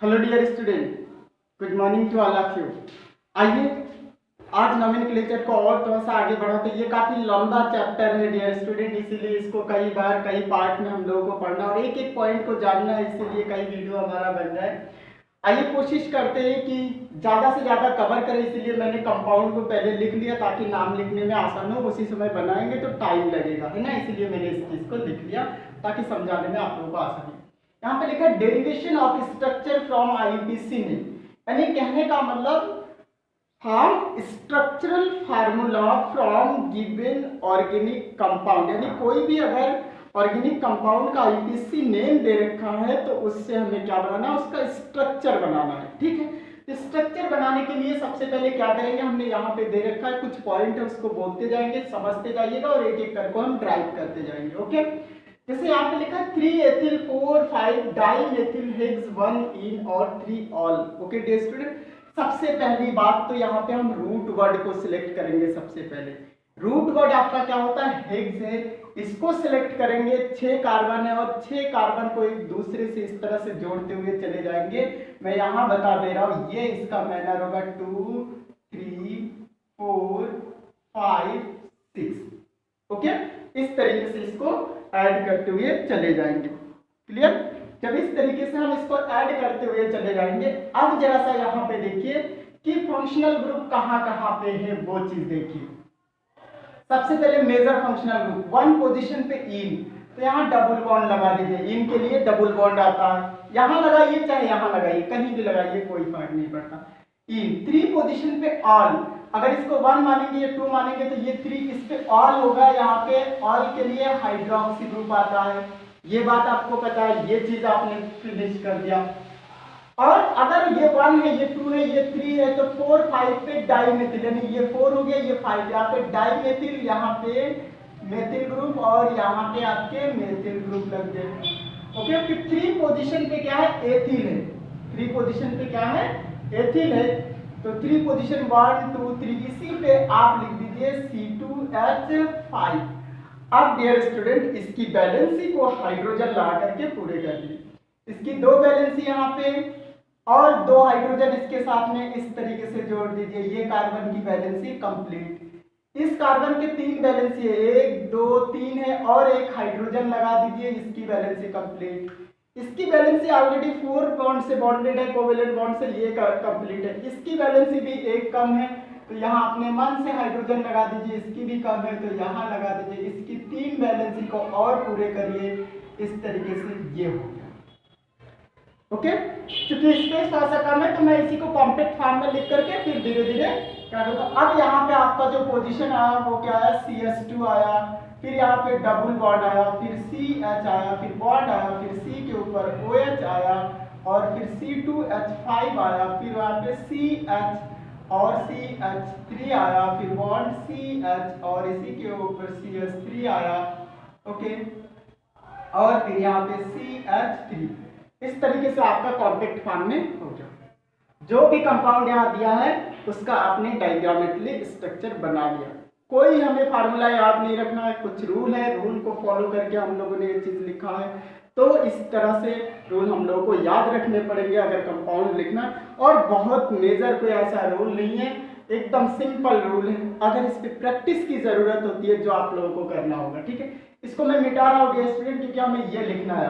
Hello dear student, good morning to all of you. आइए आज nomenclature को और थोड़ा सा आगे बढ़ाते। ये काफ़ी लंबा चैप्टर है डियर स्टूडेंट, इसीलिए इसको कई बार कई पार्ट में हम लोगों को पढ़ना और एक एक पॉइंट को जानना है, इसीलिए कई वीडियो हमारा बन रहा है। आइए कोशिश करते हैं कि ज़्यादा से ज़्यादा कवर करें, इसीलिए मैंने कंपाउंड को पहले लिख लिया ताकि नाम लिखने में आसान हो। उसी समय बनाएंगे तो टाइम लगेगा, है ना, इसीलिए मैंने इस चीज़ को लिख लिया ताकि समझाने में आप लोगों को आसानी। यहाँ पे लिखा derivation of structure from IPC ने, यानी कहने का मतलब हम structural formula from given organic compound, यानी कोई भी अगर ऑर्गेनिक कंपाउंड का आईपीसी नेम दे रखा है तो उससे हमें क्या बनाना है, उसका स्ट्रक्चर बनाना है। ठीक है, स्ट्रक्चर बनाने के लिए सबसे पहले क्या करेंगे, हमने यहाँ पे दे रखा है कुछ पॉइंट है, उसको बोलते जाएंगे, समझते जाइएगा और एक एक करके हम ड्राइव करते जाएंगे। ओके, जैसे यहाँ पे लिखा 3 एथिल 4 5 डाइमेथिल हेक्स 1 इन और 3 ऑल। ओके डियर स्टूडेंट, सबसे पहली बात तो यहाँ पे हम रूट वर्ड को सिलेक्ट करेंगे। सबसे पहले रूट वर्ड आपका क्या होता है, हेक्स है, इसको सिलेक्ट करेंगे। 6 कार्बन है और 6 कार्बन को एक दूसरे से इस तरह से जोड़ते हुए चले जाएंगे। मैं यहाँ बता दे रहा हूँ, ये इसका मैनर होगा 2 3 4 5 6। ओके, इस तरीके से इसको ऐड करते हुए चले जाएंगे। क्लियर? जब इस तरीके से हम इसको ऐड करते हुए चले जाएंगे, अब जरा सा यहाँ पे देखिए कि फंक्शनल ग्रुप कहाँ कहाँ पे है, वो चीज देखिए। सबसे पहले मेजर फंक्शनल ग्रुप 1 पोजीशन पे इन, तो यहाँ डबल बॉन्ड लगा दीजिए। इन के लिए डबल बॉन्ड आता है, यहाँ लगाइए चाहे यहाँ लगाइए, कहीं भी लगाइए कोई फर्क नहीं पड़ता। इन 3 पोजीशन पे ऑल, अगर इसको 1 मानेंगे या 2 मानेंगे तो ये 3 इस पे ऑल होगा। यहाँ पे ऑल के लिए हाइड्रोक्सी ग्रुप आता है, ये बात आपको पता है, ये चीज आपने फिनिश कर दिया। और अगर ये 1 है, ये 2 है, ये 3 है तो 4 5 पे डाइमेथिल, यानी ये 4 हो गया, ये 5, यहाँ पे डाइमेथिल, यहाँ पे मेथिल ग्रुप और यहाँ पे आपके मेथिल ग्रुप लग गए। ओके, फिर 3 पोजीशन पे क्या है, एथिल है। 3 पोजीशन पे क्या है, एथिल है, तो 3 पोजीशन 1 2 3, इसी पे आप लिख दीजिए C2H5। अब डियर स्टूडेंट, इसकी बैलेंसी को हाइड्रोजन लगा करके पूरे कर दिए। इसकी 2 बैलेंसी यहाँ पे और 2 हाइड्रोजन इसके साथ में इस तरीके से जोड़ दीजिए, ये कार्बन की बैलेंसी कंप्लीट। इस कार्बन के 3 बैलेंसी है, 1 2 3 है और एक हाइड्रोजन लगा दीजिए, इसकी बैलेंसी कंप्लीट। इसकी बैलेंसी ऑलरेडी 4 बॉन्ड से बॉन्डेड है, कोवेलेंट बॉन्ड से, ये कंप्लीट है। इसकी बैलेंसी भी एक कम है, तो यहाँ अपने मन से हाइड्रोजन लगा दीजिए, इसकी भी कम है तो यहाँ लगा दीजिए। इसकी 3 बैलेंसी को और पूरे करिए, इस तरीके से ये हो गया। ओके, क्योंकि स्पेस थोड़ा सा कम है तो मैं इसी को कॉम्पैक्ट फॉर्म में लिख करके फिर धीरे धीरे क्या करूँगा। अब यहाँ पे आपका जो पोजीशन आया वो क्या आया, CH2 आया, फिर यहाँ पे डबल बॉन्ड आया, फिर CH आया, फिर बॉन्ड आया, फिर C के ऊपर OH आया और फिर C2H5 आया, फिर यहाँ पे CH और CH3 आया, फिर बॉन्ड CH और इसी के ऊपर CH3 आया। ओके, और फिर यहाँ पे CH3। इस तरीके से आपका कॉम्पैक्ट फॉर्म में हो गया। जो भी कंपाउंड यहाँ दिया है उसका आपने डायग्रामेटिक स्ट्रक्चर बना लिया। कोई हमें फार्मूला याद नहीं रखना है, कुछ रूल है, रूल को फॉलो करके हम लोगों ने ये चीज लिखा है, तो इस तरह से रूल हम लोगों को याद रखने पड़ेंगे अगर कंपाउंड लिखना। और बहुत मेजर कोई ऐसा रूल नहीं है, एकदम सिंपल रूल है, अगर इस पर प्रैक्टिस की जरूरत होती है जो आप लोगों को करना होगा। ठीक है, इसको मैं मिटा रहा हूँ स्टूडेंट क्योंकि हमें ये लिखना है।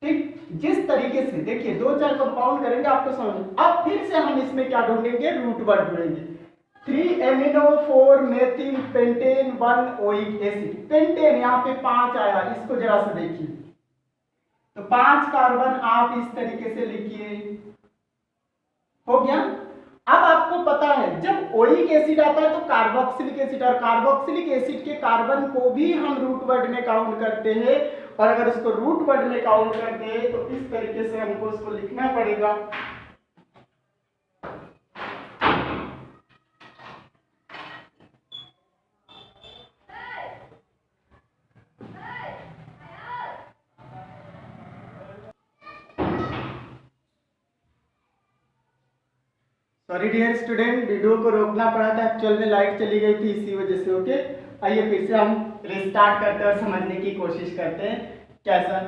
ठीक, जिस तरीके से देखिए 2-4 कंपाउंड करेंगे आपको समझ। अब फिर से हम इसमें क्या ढूंढेंगे, रूट वर्ड ढूंढेंगे। 3 amino 4 methyl pentane 1 oic acid. Pentane यहाँ पे 5 आया, इसको जरा सा देखिए, तो 5 कार्बन आप इस तरीके से लिखिए, हो गया। अब आपको पता है जब ओइक एसिड आता है तो कार्बोक्सिलिक एसिड, और कार्बोक्सिलिक एसिड के कार्बन को भी हम रूट वर्ड में काउंट करते हैं, और अगर उसको रूट वर्ड में काउंट करते हैं तो इस तरीके से हमको उसको लिखना पड़ेगा। सॉरी डियर स्टूडेंट, वीडियो को रोकना पड़ा था, एक्चुअल में लाइट चली गई थी इसी वजह से। ओके, आइए फिर से हम रिस्टार्ट करते हैं और समझने की कोशिश करते हैं कैसा।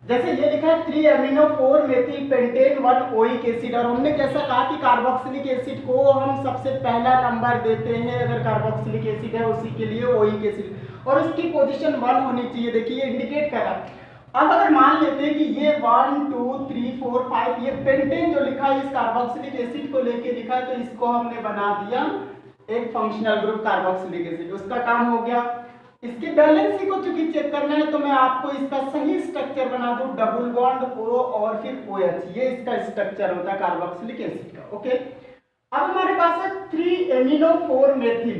जैसे ये लिखा है 3 amino 4 methyl pentane 1 oic acid, और हमने कैसा कहा कि कार्बोक्सिलिक एसिड को हम सबसे पहला नंबर देते हैं अगर कार्बोक्सिलिक एसिड है उसी के लिए ओइक एसिड, और उसकी पोजीशन 1 होनी चाहिए। देखिए इंडिकेट करा। अब अगर मान लेते हैं कि ये 1 2 3 4 5 ये पेंटेन जो लिखा है इस कार्बोक्सिलिक एसिड को लेके लिखा है, तो इसको हमने बना दिया एक फंक्शनल ग्रुप कार्बोक्सिलिक एसिड, उसका काम हो गया। इसकी बैलेंसी को चूंकि चेक करना है तो मैं आपको इसका सही स्ट्रक्चर बना दूं, डबल बॉन्ड O और फिर OH, ये इसका स्ट्रक्चर होता है कार्बोक्सिलिक एसिड का। ओके, अब हमारे पास है 3 एमिनो 4 मेथिल,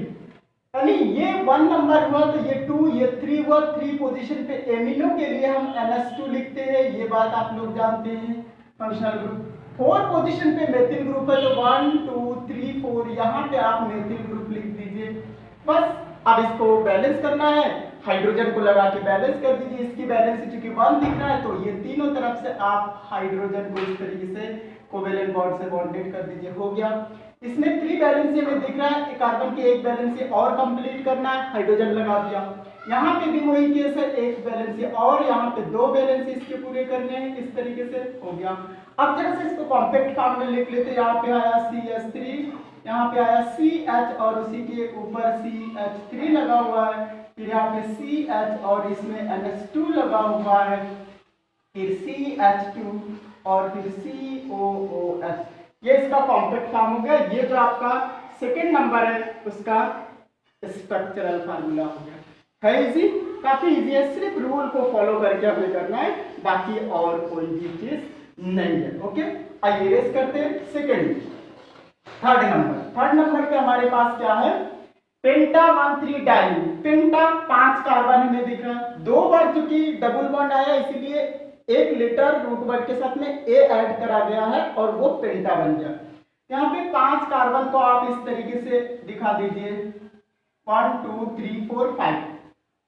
यानी ये 1 नंबर हुआ तो ये 2, ये 3 हुआ। 3 पोजीशन पे एमिनो के लिए हम NH2 लिखते हैं, ये बात आप लोग जानते हैं फंक्शनल ग्रुप। 4 पोजीशन पे मेथिल ग्रुप है तो 1 2 3 4 यहाँ पे आप मेथिल ग्रुप लिख दीजिए बस। अब इसको बैलेंस करना है, हाइड्रोजन को लगा के बैलेंस कर दीजिए। इसकी बैलेंस चूंकि 1 दिख रहा है तो ये तीनों तरफ से आप हाइड्रोजन को इस तरीके से कोवेलेंट बॉन्ड से बॉन्डेड कर दीजिए, हो गया। इसमें 3 बैलेंसी में दिख रहा है, कार्बन की एक बैलेंसी और कंप्लीट करना है, हाइड्रोजन लगा दिया। यहाँ पे भी वही केस है, एक बैलेंसी और यहाँ पे 2 बैलेंसी इसके पूरे करने हैं, इस तरीके से हो गया। अब जरा से इसको कॉम्पैक्ट फॉर्म में लिख लेते हैं। यहाँ पे आया CH3, यहाँ पे आया CH और उसी के ऊपर CH3 लगा हुआ है, फिर यहाँ पे CH और इसमें NH2 लगा हुआ है, फिर CH2 और फिर COOH। ये इसका कॉम्पैक्ट फॉर्म हो गया। ये जो आपका सेकेंड नंबर है उसका स्ट्रक्चरल फार्मूला हो गया। है इजी, काफी इजी है, सिर्फ रूल को फॉलो करके हमें करना है, बाकी और कोई भी चीज नहीं है। ओके, आइए रेस करते हैं सेकेंड थर्ड नंबर पे हमारे पास क्या है, पेंटा 1,3 डाइन। पेंटा 5 कार्बन हमें दिख रहा है, 2 बार चूंकि डबल बॉन्ड आया इसीलिए एक लेटर रूट वर्ड के साथ में A ऐड करा गया है और वो पेंटा बन गया। यहाँ पे 5 कार्बन को आप इस तरीके से दिखा दीजिए 1 2 3 4 5।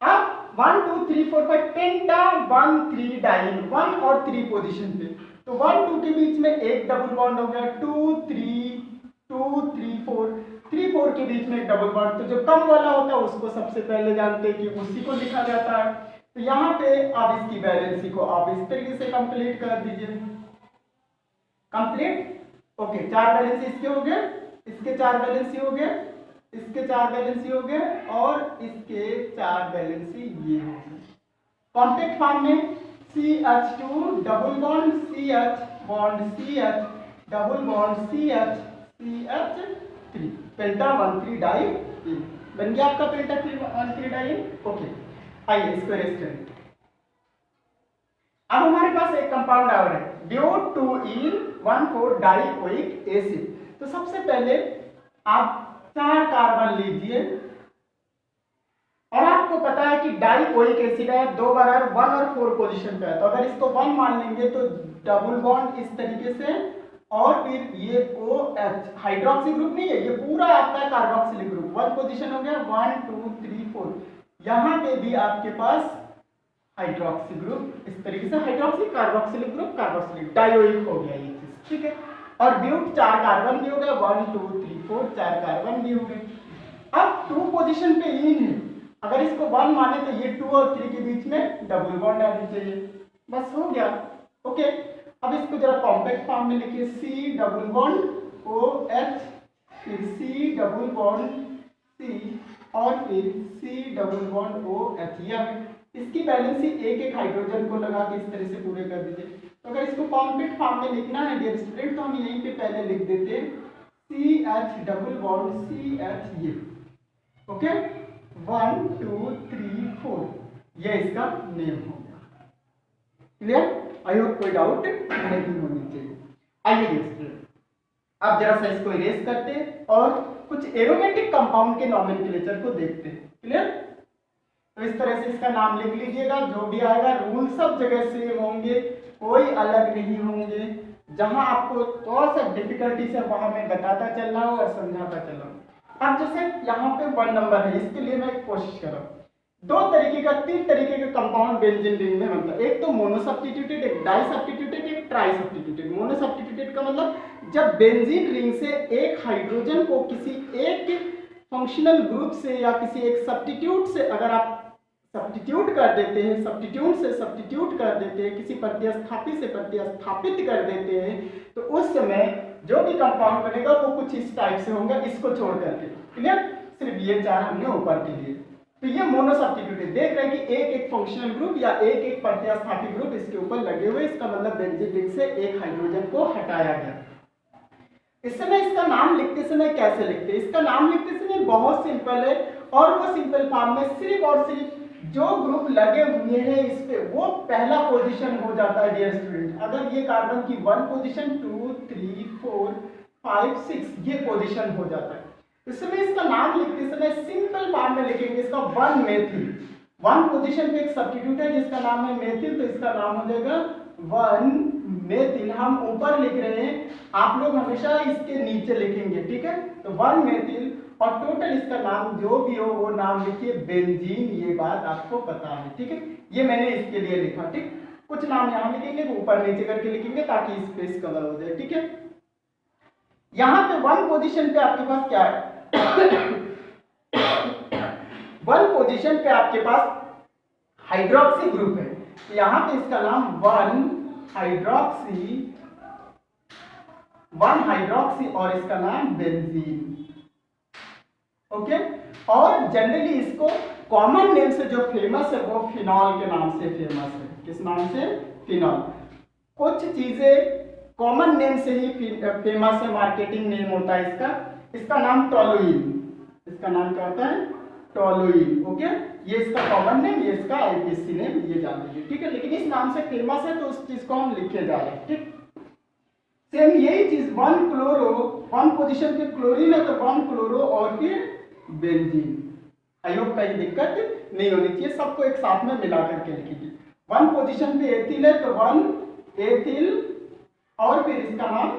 अब 1 2 3 4 5 पेंटा 1 3 डाइन 1 और 3 पोजीशन पे, तो 1 2 के बीच में एक डबल बॉन्ड हो गया, 2 3 4 3 4 के बीच में एक डबल बॉन्ड। तो जो कम वाला होता है उसको सबसे पहले जानते हैं कि उसी को लिखा जाता है। तो यहाँ पे आप इसकी बैलेंसी को आप इस तरीके से कंप्लीट कर दीजिए, कंप्लीट। ओके, 4 बैलेंसी इसके हो गए, इसके 4 बैलेंसी हो गए, इसके 4 बैलेंसी हो गए और इसके 4 बैलेंसी ये हो गए। कॉम्पैक्ट फॉर्म में CH2 double bond CH bond CH double bond CH CH3 पेंटा 1,3 डाई बन गया आपका पेंटा 1,3 डाई। ओके, आइए इसको रेस्ट करें। अब हमारे पास एक कंपाउंड और है DO2E14 डाइओइक एसिड। तो सबसे पहले आप 4 कार्बन लीजिए और आपको पता है कि डाइओइक एसिड है, 2 बार 1 और 4 पोजीशन पे है, तो अगर इसको 1 मान लेंगे तो डबल बॉन्ड इस तरीके से और फिर ये OH हाइड्रोक्सी ग्रुप नहीं है, ये पूरा आपका कार्बोक्सिलिक ग्रुप 1 पोजीशन हो गया 1 2 3 4। यहाँ पे भी आपके पास हाइड्रोक्सी ग्रुप इस तरीके से hydroxy carboxylic group carboxylic dioic हो गया ये चीज, ठीक है। और ब्यूट 4 कार्बन भी हो गया 1 2 3 4 4 कार्बन भी हो गए। अब 2 पोजीशन पे इन है, अगर इसको 1 माने तो ये 2 और 3 के बीच में डबल बॉन्ड आनी चाहिए, बस हो गया। ओके, अब इसको जरा कॉम्पैक्ट फॉर्म में लिखिए C डबल बॉन्ड OH फिर C डबल बॉन्ड C और फिर C डबल बॉन्ड OH। या इसकी बैलेंसी एक हाइड्रोजन को लगा के इस तरह से पूरे कर दीजिए। तो अगर इसको कॉम्पैक्ट फॉर्म में लिखना है डियर स्टूडेंट तो हम यहीं पे पहले लिख देते CH डबल बॉन्ड CH ये। ओके, 1 2 3 4 ये इसका नेम हो गया। क्लियर? आई होप कोई डाउट नहीं होनी चाहिए। आइए देखते हैं, अब जरा सा इसको इरेज करते हैं और कुछ एरोमेटिक कंपाउंड के नॉमेनक्लेचर को देखते हैं। क्लियर? तो इस तरह से इसका नाम लिख लीजिएगा, जो भी आएगा रूल सब जगह सेम होंगे, कोई अलग नहीं होंगे। जहां आपको थोड़ा सा डिफिकल्टी से वहां मैं बताता चल रहा हूँ और समझाता चल रहा हूँ। अब जैसे यहाँ पे 1 नंबर है, इसके लिए मैं कोशिश कर रहा हूँ। 3 तरीके का कंपाउंड बेंजीन रिंग में बनता है, एक तो मोनोसब्स्टिट्यूटेड, एक डाई सब्स्टिट्यूटेड, एक ट्राई सब्स्टिट्यूटेड। मोनोसब्स्टिट्यूटेड का मतलब जब बेंजीन रिंग से एक हाइड्रोजन को किसी एक फंक्शनल ग्रुप से या किसी एक सब्स्टिट्यूट से अगर आप सब्स्टिट्यूट कर देते हैं, सब्स्टिट्यूट से सब्स्टिट्यूट कर देते हैं, किसी प्रतिस्थापी से प्रतिस्थापित कर देते हैं, तो उस समय जो भी कंपाउंड बनेगा वो कुछ इस टाइप से होगा, इसको छोड़ करके। क्लियर? सिर्फ ये 4 हमने ऊपर के लिए। तो ये मोनो सब्स्टिट्यूट है। देख रहे हैं कि एक एक फंक्शनल ग्रुप या एक एक प्रतिस्थापी ग्रुप इसके ऊपर लगे हुए, इसका मतलब बेंजीन रिंग से एक हाइड्रोजन को हटाया गया। इस समय इसका नाम लिखते समय कैसे लिखते हैं? इसका नाम लिखते समय बहुत सिंपल है, और वो सिंपल फॉर्म में सिर्फ और सिर्फ जो ग्रुप लगे हुए हैं इस पे वो पहला पोजीशन हो जाता है डियर स्टूडेंट। अगर ये कार्बन की 1 पोजीशन, 2, 3, 4, 5, 6 ये पोजीशन हो जाता है। इस समय इसका नाम लिखते समय सिंपल फॉर्म में लिखेंगे, इसका 1 मेथिल। 1 पोजीशन पे एक सब्स्टिट्यूट है जिसका नाम है मेथिल, तो इसका नाम हो जाएगा 1 मेथिल। हम ऊपर लिख रहे हैं, आप लोग हमेशा इसके नीचे लिखेंगे, ठीक है? तो 1 मेथिल, और टोटल इसका नाम जो भी हो वो नाम लिखिए बेंजीन। ये बात आपको पता है, ठीक है? ये मैंने इसके लिए लिखा, ठीक? कुछ नाम यहाँ लिखेंगे तो ऊपर नीचे करके लिखेंगे ताकि स्पेस कवर हो जाए, ठीक है? यहाँ पे 1 पोजीशन पे आपके पास क्या है? 1 पोजीशन पे आपके पास हाइड्रोक्सी ग्रुप है, तो यहाँ पे इसका नाम 1 हाइड्रोक्सी और इसका नाम बेंजीन। ओके? और जनरली इसको कॉमन नेम से जो फेमस है वो फिनॉल के नाम से फेमस है। किस नाम से? फिनॉल। कुछ चीजें कॉमन नेम से ही फेमस है, मार्केटिंग नेम होता है इसका। इसका नाम टोलुइन। इसका नाम क्या होता है? टोलुइन। ओके? ये इसका कॉमन नेम, ये इसका आईपीसी नेम, ये जान लीजिए, ठीक है? लेकिन इस नाम से फेमस है तो उस चीज को हम लिखे जा रहे हैं, ठीक? सेम यही चीज 1 क्लोरो, 1 पोजीशन पे क्लोरीन है तो 1 क्लोरो और फिर बेंजीन। आई होप कहीं दिक्कत नहीं होनी चाहिए, सबको एक साथ में मिला करके लिखिए। 1 पोजीशन पे एथिल है तो 1 एथिल और फिर इसका नाम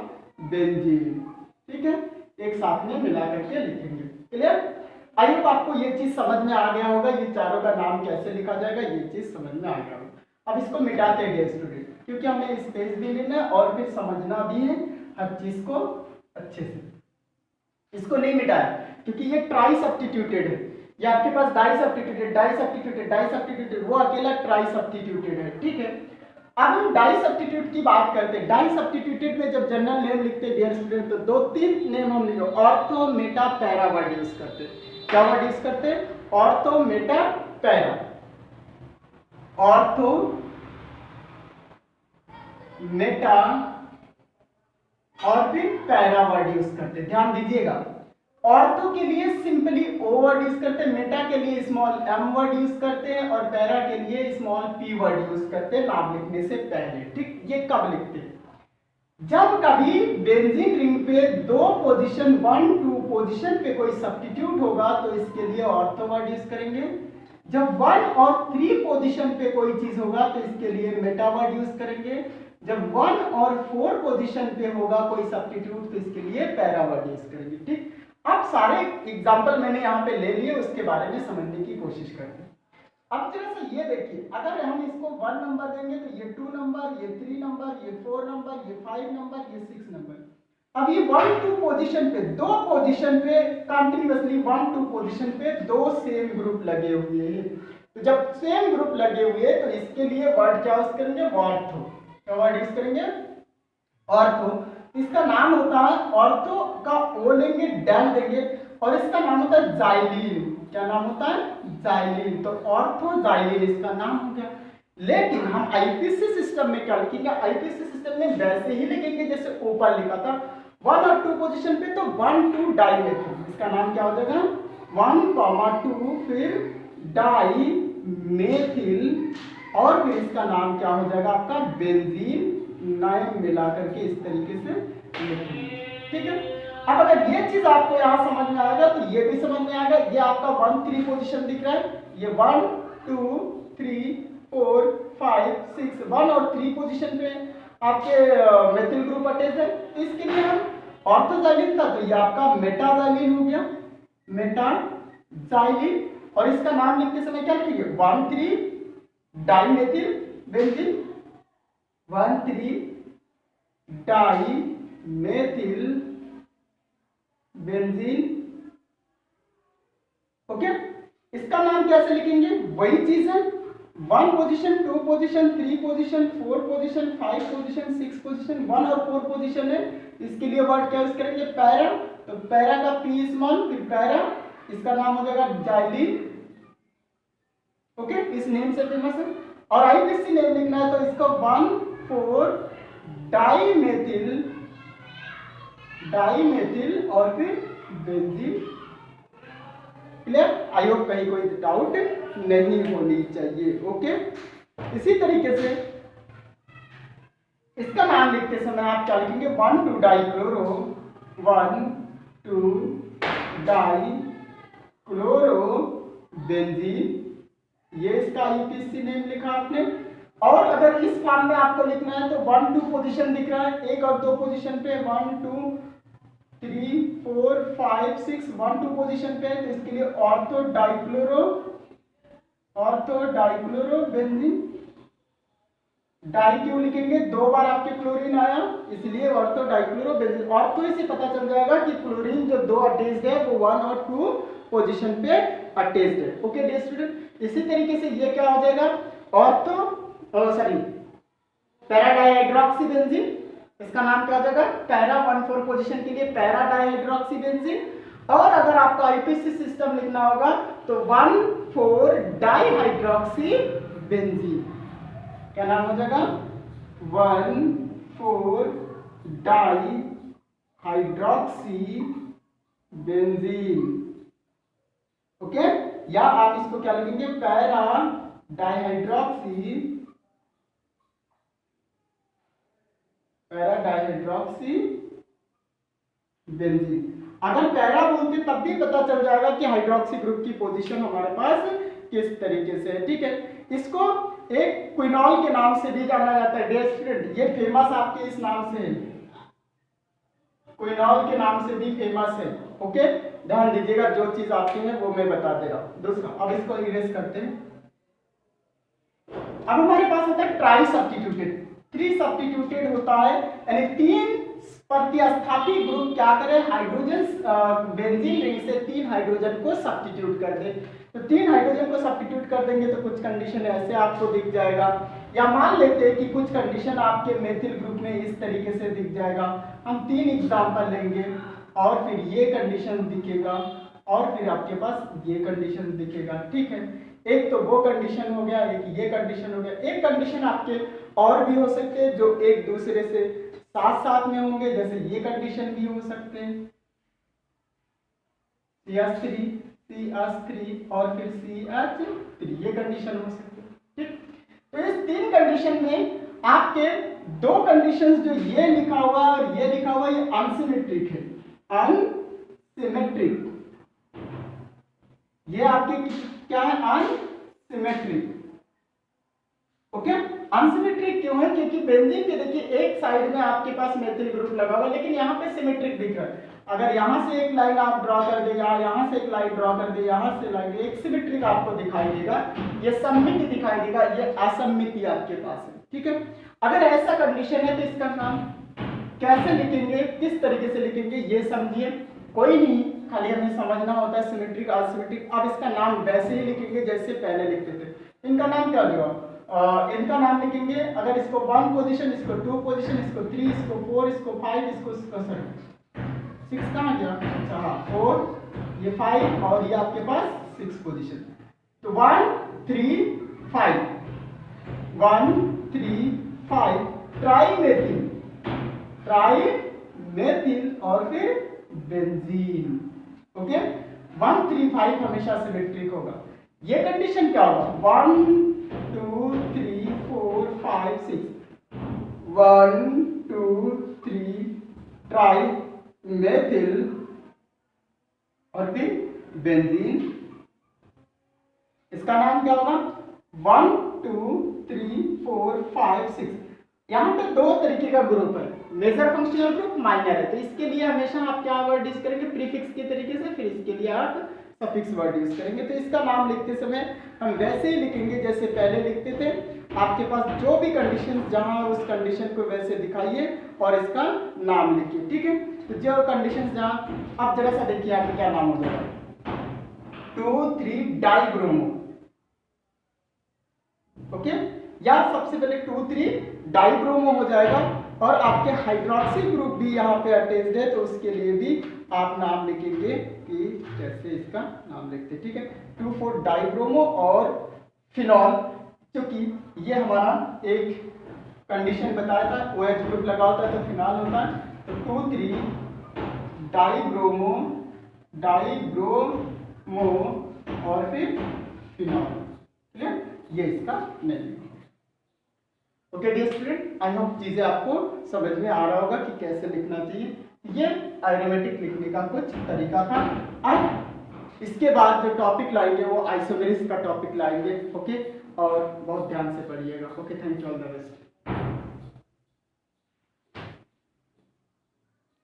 बेंजीन, ठीक है? एक साथ में मिला करके लिखेंगे। क्लियर? आई होप आपको ये चीज समझ में आ गया होगा, ये चारों का नाम कैसे लिखा जाएगा ये चीज समझ में आ गया होगा। अब इसको मिटाते हैं स्टूडेंट, क्योंकि हमें स्पेस भी लेना है और फिर समझना भी है हर चीज को अच्छे से। इसको नहीं मिटाया क्योंकि ये ट्राई सब्स्टिट्यूटेड है, ये आपके पास di substituted, di substituted, di substituted, वो अकेला ट्राई सब्स्टिट्यूटेड है, ठीक है? अब हम डाई सब्स्टिट्यूट की बात करते हैं। डाई सब्स्टिट्यूटेड में जब जनरल नेम लिखते हैं डियर स्टूडेंट तो 2-3 नेम हम लिखो, ortho, Meta, para word use करते हैं। क्या वर्ड यूज करते हैं? Ortho, Meta, para. Ortho, Meta और फिर पैरा वर्ड यूज करते हैं। ध्यान दीजिएगा, ऑर्थो के लिए सिंपली ओ वर्ड यूज करते हैं, मेटा के लिए स्मॉल एम वर्ड यूज करते हैं और पैरा के लिए स्मॉल पी वर्ड यूज करते हैं नाम लिखने से पहले, ठीक? ये कब लिखते हैं? जब कभी बेंजीन रिंग पे 2 पोजीशन 1-2 पोजीशन पे कोई सब्स्टिट्यूट होगा तो इसके लिए ऑर्थो वर्ड यूज करेंगे। जब 1 और 3 पोजीशन पे कोई चीज होगा तो इसके लिए मेटा वर्ड यूज करेंगे। जब 1 और 4 पोजीशन पे होगा कोई सब्स्टिट्यूट तो इसके लिए पैरा वर्ड यूज करेंगे, ठीक? अब सारे एग्जाम्पल मैंने यहाँ पे ले लिए, उसके बारे में समझने की कोशिश करते हैं। अब जरा सा ये देखिए, अगर हम इसको 1 नंबर देंगे तो ये 2 नंबर, ये 3 नंबर, ये 4 नंबर, ये 5 नंबर, ये 6 नंबर। अब ये 1-2 पोजीशन पे, 2 पोजीशन पे कंटिन्यूअसली 1-2 पोजीशन पे 2 सेम ग्रुप लगे हुए हैं। तो जब सेम ग्रुप लगे हुए तो इसके लिए वर्ड क्या यूज करेंगे? ऑर्थो। क्या वर्ड यूज करेंगे? ऑर्थो। इसका नाम होता है, ऑर्थो का ओ लेंगे, डैल देंगे और इसका नाम होता है जाइलीन। क्या नाम होता है? जाइलीन। तो ऑर्थो जाइलीन इसका नाम हो गया। लेकिन हम आईपीसी सिस्टम में क्या लिखेंगे? आईपीसी सिस्टम में वैसे ही लिखेंगे जैसे ऊपर लिखा था। 1 और 2 पोजीशन पे तो 1-2 डाइमेथिल, इसका नाम क्या हो जाएगा? 1,2 फिर डाई मेथिल और फिर इसका नाम क्या हो जाएगा आपका? बेंजीन। नाम मिला करके इस तरीके से लिखेंगे, ठीक है? अब अगर ये चीज आपको यहां समझ में आएगा तो ये भी समझ में आएगा। ये आपका 1-3 पोजीशन दिख रहा है, ये 1, 2, 3, 4, 5, 6 1 और 3 पोजीशन पे आपके मेथिल ग्रुप अटैच है। इसके लिए हम ऑर्थोजाइलिन था तो ये आपका मेटाजाइलिन हो गया, मेटाजाइलिन। और इसका नाम लिखते समय क्या लिखेंगे? 1,3 dimethyl benzene, 1,3 dimethyl benzene. Okay? इसका नाम कैसे लिखेंगे, वही चीज है, 1 position, 2 position, 3 position, 4 position, 5 position, 6 position, 1 और 4 पोजीशन है। इसके लिए वर्ड क्या यूज करेंगे, पैरा। तो पैरा का पी स्मॉल, फिर पैरा, इसका नाम हो जाएगा जाइलिन। ओके, इस नेम से फेमस है। और आईपीसी नेम लिखना है तो इसको 1,4 डाइमेथिल और फिर बेंजीन। क्लियर, आई होप कहीं कोई डाउट नहीं होनी चाहिए। ओके, इसी तरीके से इसका नाम लिखते समय आप क्या लिखेंगे, 1,2 डाइक्लोरो, 1,2 डाइक्लोरो बेंजीन, ये इसका आईपीसी नेम लिखा आपने। और अगर इस फॉर्म में आपको लिखना है तो 1-2 पोजीशन दिख रहा है, 1 और 2 पोजीशन पे, 1 2 3 4 5 6, 1-2 पोजीशन पे, तो इसके लिए ऑर्थो डाइक्लोरो बेंजीन। डाई क्यों लिखेंगे, 2 बार आपके क्लोरीन आया, इसलिए ऑर्थो डाइक्लोरो बेंजीन। ऑर्थो से पता चल जाएगा कि क्लोरीन जो 2 अटैच्ड है वो 1 और 2 पोजीशन पे अटैच्ड है। ओके डियर स्टूडेंट, इसी तरीके से ये क्या हो जाएगा, ऑर्थो पैरा डाइहाइड्रोक्सी बेंजीन, इसका नाम क्या हो जाएगा, पैरा 1,4 पोजीशन के लिए पैरा डाइहाइड्रोक्सी बेंजीन। और अगर आपको आईपीसी सिस्टम लिखना होगा तो 1,4 डाइहाइड्रोक्सी बेंजीन, क्या नाम हो जाएगा, 1,4 डाइहाइड्रोक्सी बेंजीन। ओके, या आप इसको क्या लिखेंगे, पैरा डाइहाइड्रोक्सी बेंजीन। अगर पैरा बोलते तब भी पता चल जाएगा कि हाइड्रोक्सी ग्रुप की पोजीशन हमारे पास किस तरीके से है। ठीक है, इसको एक क्विनॉल के नाम से भी जाना जाता है डियर स्टूडेंट, ये फेमस आपके इस नाम से है, क्विनॉल के नाम से भी फेमस है। ओके, ध्यान दीजिएगा, जो चीज आपके है वो मैं बता दे रहा हूं। दूसरा, अब इसको इरेज करते हैं। अब हमारे पास होता है ट्राई सब्स्टिट्यूटेड, 3 सब्स्टिट्यूटेड होता है, यानी 3 प्रतिस्थापी ग्रुप क्या करें, हाइड्रोजन बेंजीन रिंग से 3 हाइड्रोजन को सब्स्टिट्यूट कर दे। तो 3 हाइड्रोजन को सब्स्टिट्यूट कर देंगे तो कुछ कंडीशन ऐसे आपको दिख जाएगा, या मान लेते हैं कि कुछ कंडीशन आपके मेथिल ग्रुप में इस तरीके से दिख जाएगा। हम 3 एग्जांपल लेंगे और फिर ये कंडीशन दिखेगा और फिर आपके पास ये कंडीशन दिखेगा। ठीक है, एक तो वो कंडीशन हो गया, एक ये कंडीशन हो गया। एक कंडीशन आपके और भी हो सकते हैं जो एक दूसरे से साथ साथ में होंगे, जैसे ये कंडीशन भी हो सकते हैं, CH3 CH3 और फिर CH3, ये कंडीशन हो सकते हैं। ठीक, तो इस 3 कंडीशन में आपके 2 कंडीशंस जो ये लिखा हुआ और ये लिखा हुआ, ये अनसिमेट्रिक है, अनसिमेट्रिक, ये आपके क्या है, अनसिमेट्रिक। ओके, अनसिमेट्रिक क्यों है, क्योंकि बेंजीन के देखिए एक साइड में आपके पास मेथिल ग्रुप लगा हुआ, लेकिन यहाँ पे सिमेट्रिक दिख रहा है। अगर यहाँ से एक लाइन आप ड्रॉ कर दे, यहाँ से एक लाइन ड्रॉ कर दे, यहाँ से लाइन, एक सिमेट्रिक आपको दिखाई देगा, ये सममिति दिखाई देगा, ये असममिति आपके पास है। ठीक है, अगर ऐसा कंडीशन है तो इसका नाम कैसे लिखेंगे, किस तरीके से लिखेंगे, ये समझिए। कोई नहीं, खाली हमें समझना होता है सिमेट्रिक असिमेट्रिक। अब इसका नाम वैसे ही लिखेंगे जैसे पहले लिखते थे। इनका नाम क्या होगा, इनका नाम लिखेंगे, अगर इसको 1 पोजीशन, इसको 2 पोजीशन, इसको 3, इसको 4, इसको 5, इसको 6 कहाँ गया, अच्छा हाँ 4, ये 5 और ये आपके पास 6 पोजीशन। तो 1 3 5, 1 3 5 ट्राइमेथिल और फिर बेंजीन। ओके, 1 3 5 हमेशा सिमेट्रिक होगा। ये कंडीशन क्या होगा, 1 2 3 4 5 6, 1 2 3 ट्राइमेथिल और फिर बेंजीन। इसका नाम क्या होगा, 1 2 3 4 5 6। यहाँ पे 2 तरीके का ग्रुप है, मेजर फंक्शनल ग्रुप, माइनर है। तो इसके लिए हमेशा आप क्या वर्ड यूज करेंगे, प्रीफिक्स के तरीके से, फिर इसके लिए आप सफिक्स वर्ड यूज करेंगे। तो इसका नाम लिखते समय हम वैसे ही लिखेंगे जैसे पहले लिखते थे। आपके पास जो भी कंडीशन जहां, उस कंडीशन को वैसे दिखाइए और इसका नाम लिखिए। ठीक है, तो जो कंडीशन जहां, अब जरा सा देखिए आपका क्या नाम हो जाएगा, 2,3 डाइब्रोमो, ओके, या सबसे पहले 2,3 डाइब्रोमो हो जाएगा, और आपके हाइड्रोक्सिल ग्रुप भी यहाँ पे अटैच्ड है, तो उसके लिए भी आप नाम लिखेंगे कि कैसे इसका नाम लिखते हैं, ठीक है। 2,4 डाइब्रोमो और फिनॉल, क्योंकि ये हमारा एक कंडीशन बताया था, OH ग्रुप लगा होता है तो फिनॉल होता है, तो 2,3 डाइब्रोमो और फिर फिनॉल, क्लियर, ये इसका name. Okay dear student, I hope चीजें आपको समझ में आ रहा होगा कि कैसे लिखना चाहिए। ये एरोमेटिक लिखने का कुछ तरीका था। अब इसके बाद जो टॉपिक लाएंगे वो आइसोमेरिस का टॉपिक लाएंगे, ओके, और बहुत ध्यान से पढ़िएगा। Okay, thank you, all the best.